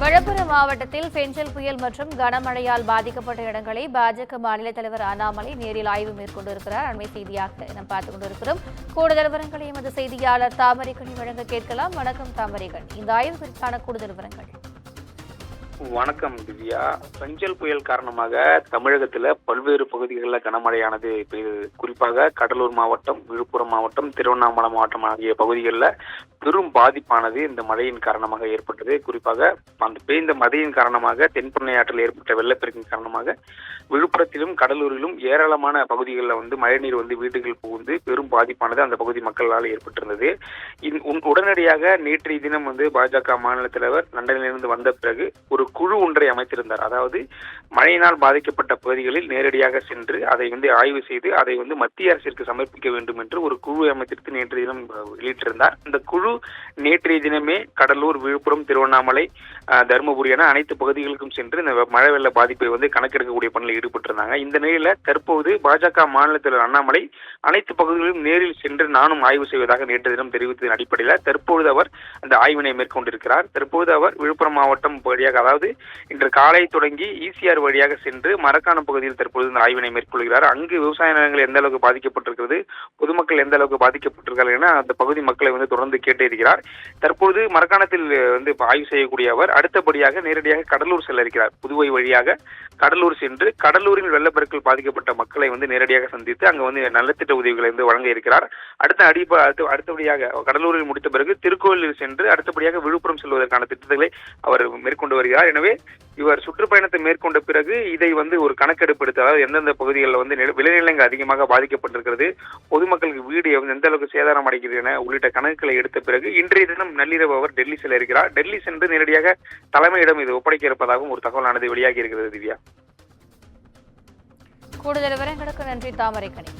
விழுப்புரம் மாவட்டத்தில் செஞ்சல் புயல் மற்றும் கனமழையால் பாதிக்கப்பட்ட இடங்களை பாஜக மாநில தலைவர் அண்ணாமலை நேரில் ஆய்வு மேற்கொண்டிருக்கிறார். அண்மை செய்தியாக நாம் பார்த்துக் கொண்டிருக்கிறோம். கூடுதல் விவரங்களை எமது செய்தியாளர் தாமரைக்கணி வழங்க கேட்கலாம். வணக்கம் தாமரைக்கணி, இந்த ஆய்வு குறித்தான கூடுதல் விவரங்கள். வணக்கம் திவ்யா. செஞ்சல் புயல் காரணமாக தமிழகத்துல பல்வேறு பகுதிகளில் கனமழையானது பெய்தது. குறிப்பாக கடலூர் மாவட்டம், விழுப்புரம் மாவட்டம், திருவண்ணாமலை மாவட்டம் ஆகிய பகுதிகளில் பெரும் பாதிப்பானது இந்த மழையின் காரணமாக ஏற்பட்டது. குறிப்பாக அந்த பெய்த மழையின் காரணமாக தென்பெண்ணை ஆற்றில் ஏற்பட்ட வெள்ளப்பெருக்கின் காரணமாக விழுப்புரத்திலும் கடலூரிலும் ஏராளமான பகுதிகளில் மழைநீர் வீடுகள் புகுந்து பெரும் பாதிப்பானது அந்த பகுதி மக்களால் ஏற்பட்டிருந்தது. உடனடியாக நேற்றைய தினம் பாஜக மாநில தலைவர் லண்டனிலிருந்து வந்த பிறகு ஒரு குழு ஒன்றை அமைத்திருந்தார். அதாவது மழையினால் பாதிக்கப்பட்ட பகுதிகளில் நேரடியாக சென்று அதை ஆய்வு செய்து அதை மத்திய அரசிற்கு சமர்ப்பிக்க வேண்டும் என்று ஒரு குழு அமைத்திருத்து நேற்றைய தினம் வெளியிட்டிருந்தார். இந்த குழு நேற்றைய தினமே கடலூர், விழுப்புரம், திருவண்ணாமலை, தருமபுரி என அனைத்து பகுதிகளுக்கும் சென்று இந்த மழை வெள்ள பாதிப்பை கணக்கெடுக்கக்கூடிய பணியில் ஈடுபட்டிருந்தாங்க. இந்த நிலையில தற்போது பாஜக மாநில தலைவர் அண்ணாமலை அனைத்து பகுதிகளிலும் நேரில் சென்று நானும் ஆய்வு செய்வதாக நேற்று தினம் தெரிவித்ததன் அடிப்படையில் தற்போது அவர் அந்த ஆய்வினை மேற்கொண்டிருக்கிறார். தற்போது அவர் விழுப்புரம் மாவட்டம் வழியாக, அதாவது இன்று காலை தொடங்கி ஈசிஆர் வழியாக சென்று மரக்காணம் பகுதியில் தற்போது இந்த ஆய்வினை மேற்கொள்கிறார். அங்கு விவசாய நிலங்கள் எந்த அளவுக்கு பாதிக்கப்பட்டிருக்கிறது, பொதுமக்கள் எந்த அளவுக்கு பாதிக்கப்பட்டிருக்கிறார்கள் என அந்த பகுதி மக்களை தொடர்ந்து கேட்டிருக்கிறார். தற்போது மரக்காணத்தில் ஆய்வு செய்யக்கூடிய அவர் அடுத்தபடியாக நேரடியாக கடலூர் செல்ல இருக்கிறார். புதுவை வழியாக கடலூர் சென்று கடலூரில் வெள்ளப்பெருக்கில் பாதிக்கப்பட்ட மக்களை நேரடியாக சந்தித்து அங்கு நலத்திட்ட உதவிகளை வழங்க இருக்கிறார். அடுத்தபடியாக கடலூரில் முடித்த பிறகு திருக்கோயிலில் சென்று அடுத்தபடியாக விழுப்புரம் செல்வதற்கான திட்டங்களை அவர் மேற்கொண்டு வருகிறார். எனவே இவர் சுற்றுப்பயணத்தை மேற்கொண்ட பிறகு இதை ஒரு கணக்கெடுப்பு எடுத்து, அதாவது எந்தெந்த பகுதிகளில் விளைநிலங்கள் அதிகமாக பாதிக்கப்பட்டிருக்கிறது, பொதுமக்களுக்கு வீடு எந்த அளவுக்கு சேதாரம் அடைகிறது என உள்ளிட்ட கணக்குகளை எடுத்த பிறகு இன்றைய தினம் நள்ளிரவு அவர் டெல்லி செல்ல இருக்கிறார். டெல்லி சென்று நேரடியாக தலைமையிடம் இது ஒப்படைக்க இருப்பதாகவும் ஒரு தகவலானது வெளியாகி இருக்கிறது. திவ்யா, கூடுதல் விவரங்களுக்கு நன்றி தாமரைக்கணி.